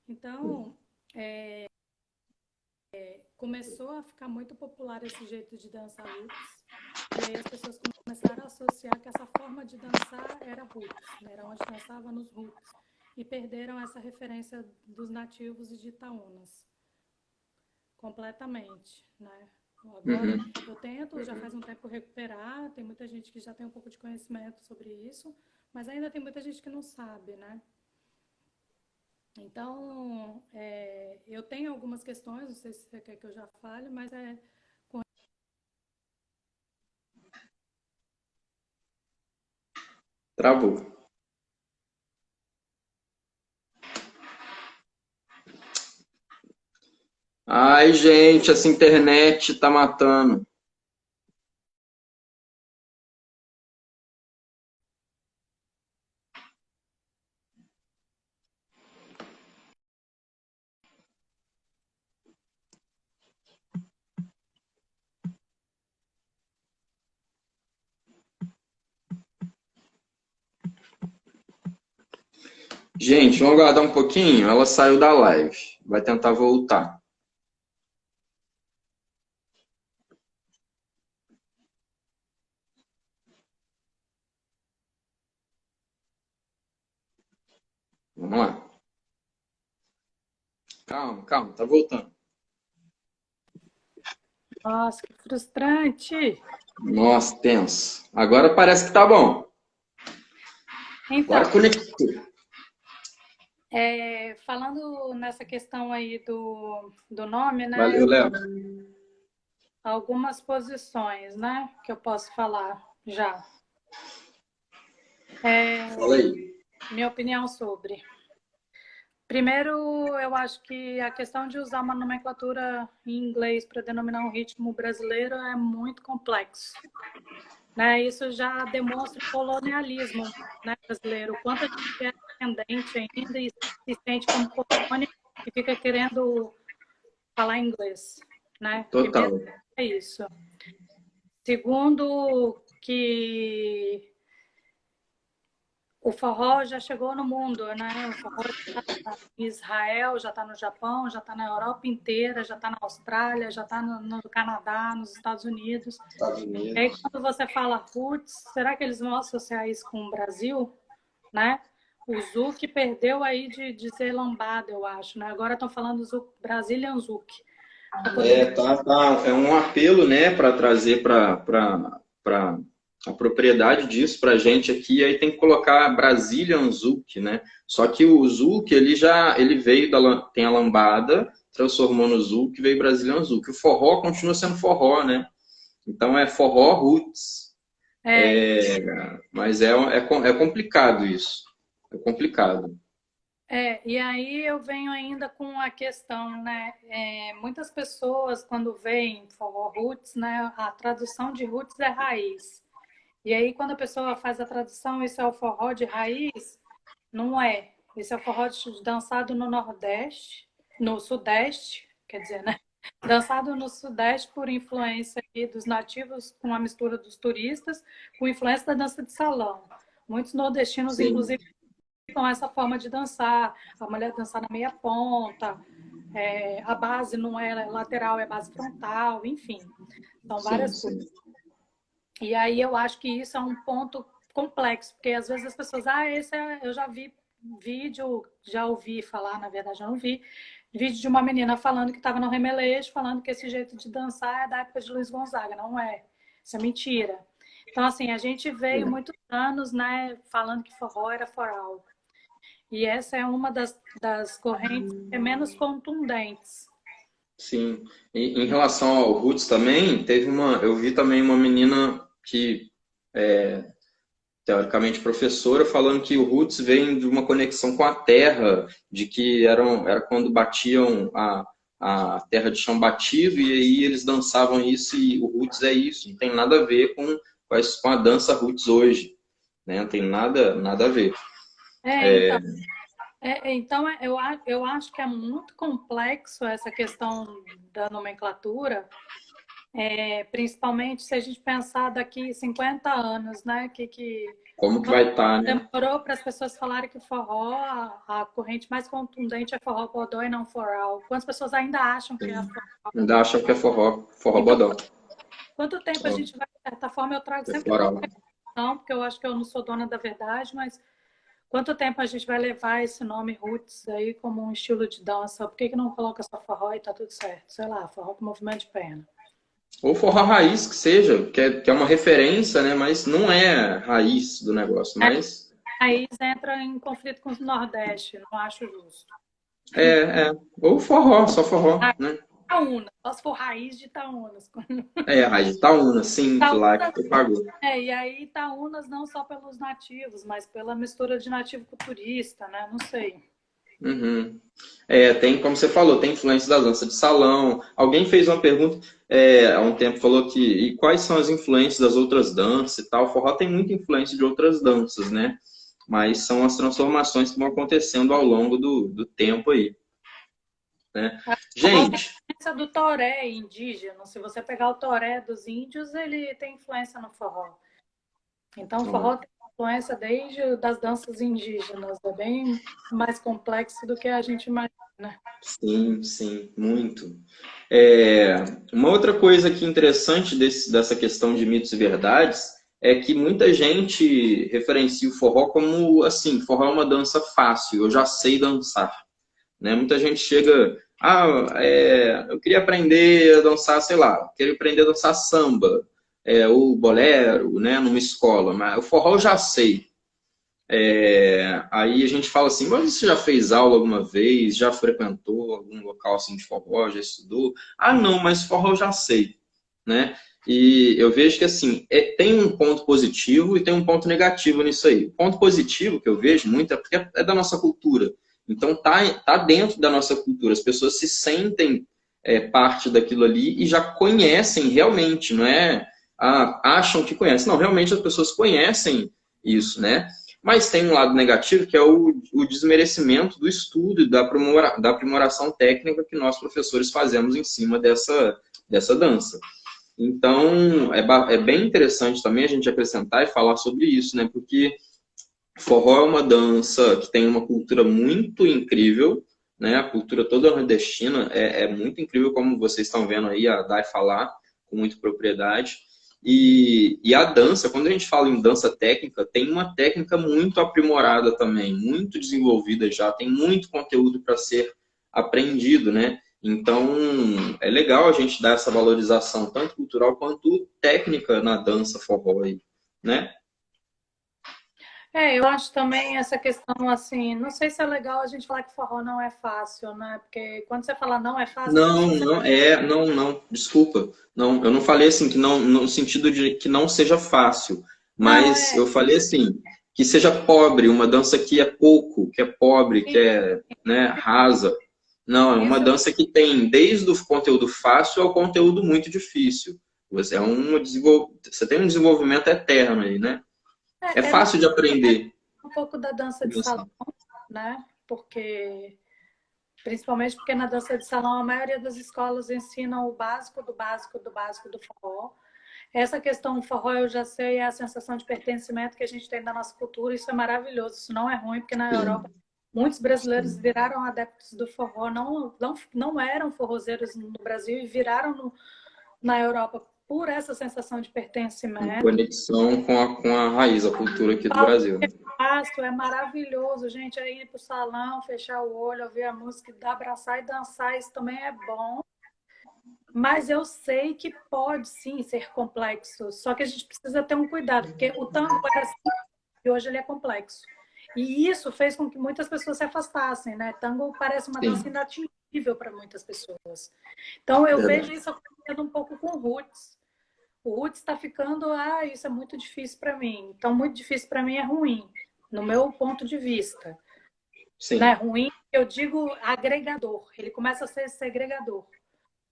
Então, começou a ficar muito popular esse jeito de dançar roots. E aí as pessoas começaram a associar que essa forma de dançar era roots, né? Era onde dançava nos roots. E perderam essa referência dos nativos e de Itaúnas. Completamente, né? Agora, eu tento, já faz um tempo, recuperar. Tem muita gente que já tem um pouco de conhecimento sobre isso, mas ainda tem muita gente que não sabe, né? Então, eu tenho algumas questões, não sei se você quer que eu já fale, mas Travou. Ai, gente, essa internet tá matando. Gente, vamos aguardar um pouquinho. Ela saiu da live. Vai tentar voltar. Vamos lá. Calma, calma, tá voltando. nossa, que frustrante! Nossa, tenso. Agora parece que tá bom. Então, Agora conectou. falando nessa questão aí do nome, né? Valeu, Léo. Algumas posições, né? Que eu posso falar já. Fala aí. Minha opinião sobre. Primeiro, eu acho que a questão de usar uma nomenclatura em inglês para denominar um ritmo brasileiro é muito complexo. Né? Isso já demonstra o colonialismo, né, brasileiro, o quanto a gente é dependente ainda e se sente como colônia e fica querendo falar inglês. Né? Total. Primeiro, é isso. Segundo, que o forró já chegou no mundo, né? O forró já está em Israel, já está no Japão, já está na Europa inteira, já está na Austrália, já está no Canadá, nos Estados Unidos. Estados E Unidos. aí, quando você fala roots, será que eles vão associar isso com o Brasil? Né? O Zouk perdeu aí de ser lambada, eu acho. Né? Agora estão falando Zouk, Brazilian Zouk. É um apelo, né, para trazer para a propriedade disso para a gente aqui. Aí tem que colocar Brazilian Zouk, né? Só que o Zouk ele veio tem a lambada, transformou no Zouk, veio Brazilian Zouk. O forró continua sendo forró, né? Então é forró roots. Mas é complicado isso. É complicado. E aí eu venho ainda com a questão, né? Muitas pessoas, quando veem forró roots, né? A tradução de roots é raiz. E aí, quando a pessoa faz a tradução, isso é o forró de raiz? Não é. Isso é o forró dançado no Nordeste, no Sudeste, quer dizer, né? Dançado no Sudeste por influência aqui dos nativos, com a mistura dos turistas, com influência da dança de salão. Muitos nordestinos, Sim. inclusive, com essa forma de dançar, a mulher dançar na meia ponta, a base não é lateral, é base frontal, enfim, são várias coisas. E aí eu acho que isso é um ponto complexo, porque às vezes as pessoas, eu já vi vídeo, já ouvi falar, na verdade eu não vi, vídeo de uma menina falando que estava no Remelejo, falando que esse jeito de dançar é da época de Luiz Gonzaga, não é, isso é mentira. Então, assim, a gente veio muitos anos, né, falando que forró era foral. E essa é uma das correntes que é menos contundentes. Sim. Em relação ao Roots também, eu vi também uma menina que teoricamente professora falando que o Roots vem de uma conexão com a terra, de que era quando batiam a terra de chão batido e aí eles dançavam isso e o Roots é isso, não tem nada a ver com a dança Roots hoje, né? Não tem nada a ver. Então, eu acho que é muito complexo essa questão da nomenclatura, principalmente se a gente pensar daqui 50 anos, né? Como que vai estar, né? Demorou para as pessoas falarem que forró, a corrente mais contundente é forró bodó e não forró. Quantas pessoas ainda acham que é forró? Ainda acham que é forró bodó. Quanto tempo a gente vai, de certa forma, eu trago sempre não, porque eu acho que eu não sou dona da verdade, mas quanto tempo a gente vai levar esse nome roots aí como um estilo de dança? Por que não coloca só forró e tá tudo certo? Sei lá, forró com movimento de perna. Ou forró raiz, que seja, que é uma referência, né? Mas não é raiz do negócio, mas... Aí entra em conflito com o Nordeste, não acho justo. Ou forró, só forró, né? Itaúna, só se for raiz de Itaúnas. Raiz de Itaúna, sim, que lá que tu pagou. E aí Itaúnas não só pelos nativos, mas pela mistura de nativo com turista, né? Não sei. Uhum. Tem, como você falou, tem influência da dança de salão. Alguém fez uma pergunta há um tempo, falou que e quais são as influências das outras danças e tal. O forró tem muita influência de outras danças, né? Mas são as transformações que vão acontecendo ao longo do tempo aí. Né? Gente... A influência do toré indígena, se você pegar o toré dos índios, ele tem influência no forró. Então, o forró tem influência desde das danças indígenas. É bem mais complexo do que a gente imagina. Sim, sim, muito. Uma outra coisa que interessante dessa questão de mitos e verdades é que muita gente referencia o forró como, assim, forró é uma dança fácil, eu já sei dançar. Né? Muita gente chega, eu queria aprender a dançar, sei lá, queria aprender a dançar samba, ou bolero, né, numa escola, mas o forró eu já sei. Aí a gente fala assim, mas você já fez aula alguma vez? Já frequentou algum local assim de forró? Já estudou? Ah, não, mas forró eu já sei, né? E eu vejo que assim, tem um ponto positivo e tem um ponto negativo nisso aí. O ponto positivo que eu vejo muito é porque é da nossa cultura. Então tá dentro da nossa cultura. As pessoas se sentem parte daquilo ali e já conhecem realmente, não é? Acham que conhecem. Não, realmente as pessoas conhecem isso, né? Mas tem um lado negativo, que é o desmerecimento do estudo e da aprimoração técnica que nós, professores, fazemos em cima dessa dança. Então, é bem interessante também a gente acrescentar e falar sobre isso, né? Porque forró é uma dança que tem uma cultura muito incrível, né? A cultura toda nordestina é muito incrível, como vocês estão vendo aí a Dai falar com muita propriedade. E a dança, quando a gente fala em dança técnica, tem uma técnica muito aprimorada também, muito desenvolvida já, tem muito conteúdo para ser aprendido, né? Então, é legal a gente dar essa valorização, tanto cultural quanto técnica na dança forró aí, né? Eu acho também essa questão, assim, não sei se é legal a gente falar que forró não é fácil, né? Porque quando você fala não é fácil, as pessoas... Não, desculpa. Não, eu não falei assim, que não, no sentido de que não seja fácil, Não, mas eu falei assim, que seja pobre, uma dança que é pouco, que é pobre, que é, né, rasa. Não, é uma isso dança que tem desde o conteúdo fácil ao conteúdo muito difícil. Você tem um desenvolvimento eterno aí, né? É fácil de aprender. um pouco da dança de salão, né? Principalmente porque na dança de salão a maioria das escolas ensinam o básico do básico do básico do forró. Essa questão do forró eu já sei, é a sensação de pertencimento que a gente tem da nossa cultura, isso é maravilhoso, isso não é ruim, porque na Europa muitos brasileiros viraram adeptos do forró, não eram forrozeiros no Brasil e viraram na Europa por essa sensação de pertencimento. Conexão com a raiz, a cultura aqui do Brasil. É maravilhoso, gente, é ir pro salão, fechar o olho, ouvir a música, abraçar e dançar, isso também é bom. Mas eu sei que pode sim ser complexo, só que a gente precisa ter um cuidado, porque o tango era simples e hoje ele é complexo. E isso fez com que muitas pessoas se afastassem, né? Tango parece uma dança inatingível para muitas pessoas. Então eu vejo isso acontecendo um pouco com o roots. O roots está ficando, isso é muito difícil para mim. Então muito difícil para mim é ruim, no meu ponto de vista. Sim. Né? Ruim, eu digo agregador. Ele começa a ser segregador,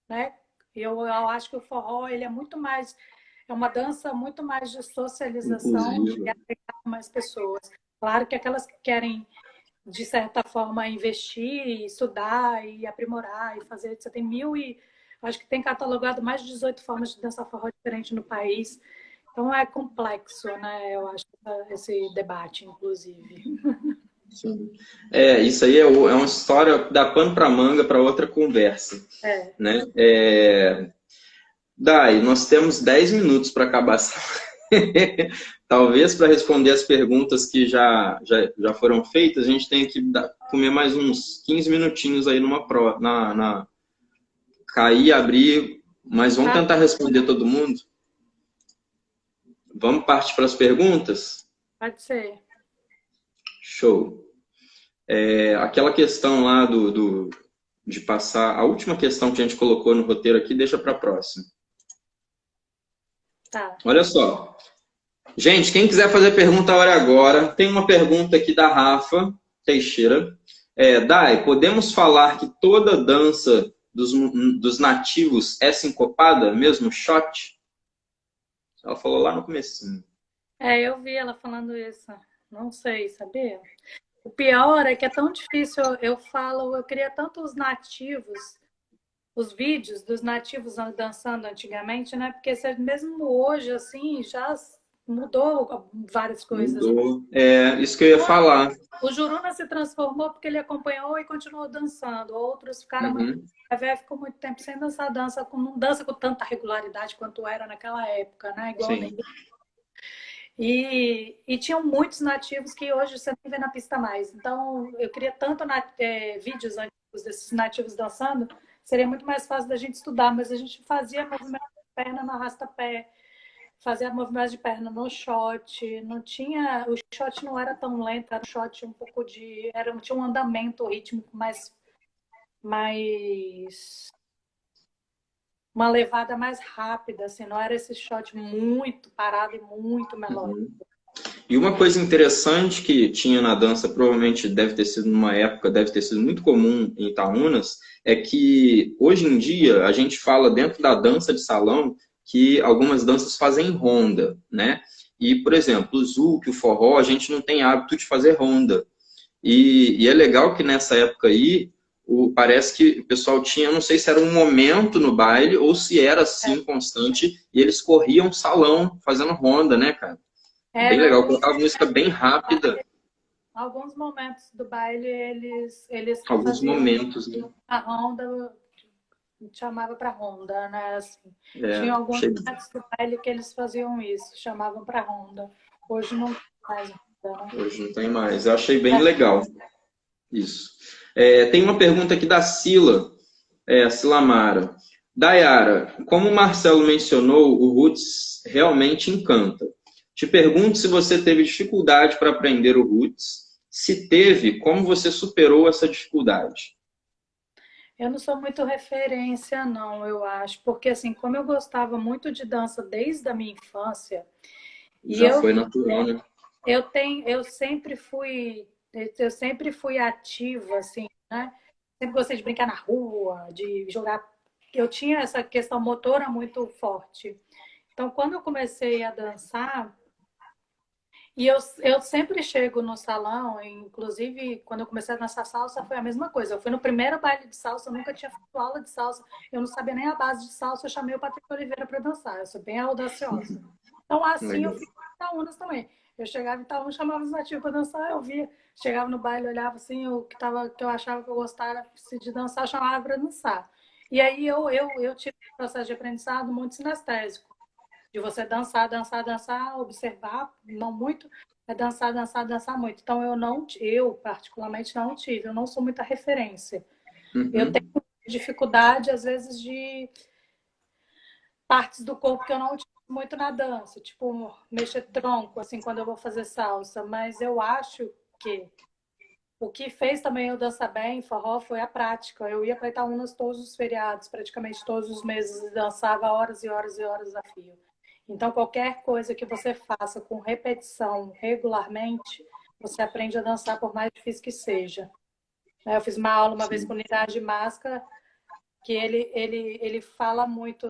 né? Eu acho que o forró ele é muito mais, é uma dança muito mais de socialização, de agregar mais pessoas. Claro que aquelas que querem, de certa forma, investir, estudar e aprimorar e fazer, você tem acho que tem catalogado mais de 18 formas de dançar forró diferente no país. Então é complexo, né? Eu acho esse debate, inclusive. Sim. Isso aí é uma história, dá pano para manga para outra conversa. Né? Dai, nós temos 10 minutos para acabar essa... Talvez para responder as perguntas que já foram feitas, a gente tem que comer mais uns 15 minutinhos aí cair, abrir Mas vamos tentar responder todo mundo? Vamos partir para as perguntas? Pode ser. Show. Aquela questão lá de passar, a última questão que a gente colocou no roteiro aqui, deixa para a próxima. Tá. Olha só. Gente, quem quiser fazer pergunta, a hora é agora. Tem uma pergunta aqui da Rafa Teixeira. Dai, podemos falar que toda dança dos nativos é sincopada, mesmo shot? Ela falou lá no comecinho. Eu vi ela falando isso. Não sei, sabia? O pior é que é tão difícil. Eu queria tanto os nativos, os vídeos dos nativos dançando antigamente, né? Porque mesmo hoje, assim, já mudou várias coisas. Mudou. Isso que eu ia falar. O Juruna se transformou porque ele acompanhou e continuou dançando. Outros ficaram muito... A véia ficou muito tempo sem dançar, não dança com tanta regularidade quanto era naquela época, né? Igual nem. E tinham muitos nativos que hoje você nem vê na pista mais. Então, eu queria tanto vídeos antigos desses nativos dançando, seria muito mais fácil da gente estudar, mas a gente fazia movimento de perna no arrasta-pé, fazia movimento de perna no shot, o shot não era tão lento, era um shot um pouco tinha um andamento rítmico mais uma levada mais rápida, assim, não era esse shot muito parado e muito melódico. E uma coisa interessante que tinha na dança, provavelmente deve ter sido numa época, deve ter sido muito comum em Itaúnas, é que hoje em dia a gente fala dentro da dança de salão que algumas danças fazem ronda, né? E, por exemplo, o zouk, o forró, a gente não tem hábito de fazer ronda. E é legal que nessa época aí, parece que o pessoal tinha, não sei se era um momento no baile ou se era assim, constante, e eles corriam salão fazendo ronda, né, cara? Bem legal, colocava música bem rápida. Alguns momentos do baile, eles alguns momentos, né? A ronda, chamava para ronda, né? Assim, tinha alguns momentos do baile que eles faziam isso, chamavam para ronda. Hoje não tem mais ronda, né? Hoje não tem mais. Eu achei bem legal isso. Tem uma pergunta aqui da Sila, Silamara. Dayara, como o Marcelo mencionou, o Roots realmente encanta. Te pergunto se você teve dificuldade para aprender o Roots. Se teve, como você superou essa dificuldade? Eu não sou muito referência, não, eu acho. Porque, assim, como eu gostava muito de dança desde a minha infância... Já foi natural, né? Eu sempre fui ativa, assim, né? Sempre gostei de brincar na rua, de jogar... Eu tinha essa questão motora muito forte. Então, quando eu comecei a dançar... E eu sempre chego no salão, inclusive quando eu comecei a dançar salsa foi a mesma coisa. Eu fui no primeiro baile de salsa, eu nunca tinha feito aula de salsa, eu não sabia nem a base de salsa, eu chamei o Patrick Oliveira para dançar, eu sou bem audaciosa. Então assim eu fiz em Itaúnas também. Eu chegava em Itaúnas, chamava os nativos para dançar, eu via, chegava no baile, olhava assim, o que eu achava que eu gostava de dançar, eu chamava para dançar. E aí eu tive um processo de aprendizado muito sinestésico. De você dançar, dançar, dançar, observar, não muito, é dançar, dançar, dançar muito. Então, eu particularmente não tive, eu não sou muita referência. Eu tenho dificuldade, às vezes, de partes do corpo que eu não utilizo muito na dança, tipo, mexer tronco, assim, quando eu vou fazer salsa. Mas eu acho que o que fez também eu dançar bem, forró, foi a prática. Eu ia para Itaúnas todos os feriados, praticamente todos os meses, e dançava horas e horas e horas a fio. Então, qualquer coisa que você faça com repetição regularmente, você aprende a dançar por mais difícil que seja. Eu fiz uma aula uma vez com o Niraj Máscara, que ele fala muito,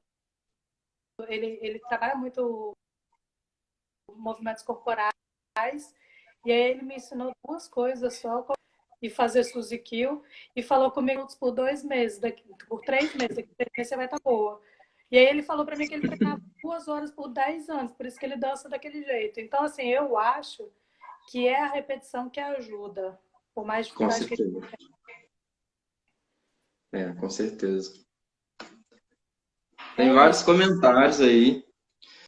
ele trabalha muito movimentos corporais, e aí ele me ensinou 2 coisas só, e fazer Suzy Kill, e falou comigo por 2 meses, por 3 meses, daqui 3 meses você vai estar boa. E aí ele falou para mim que ele treinava 2 horas por 10 anos, por isso que ele dança daquele jeito. Então, assim, eu acho que é a repetição que ajuda, por mais dificuldade que ele tenha. Com certeza. Tem vários comentários aí.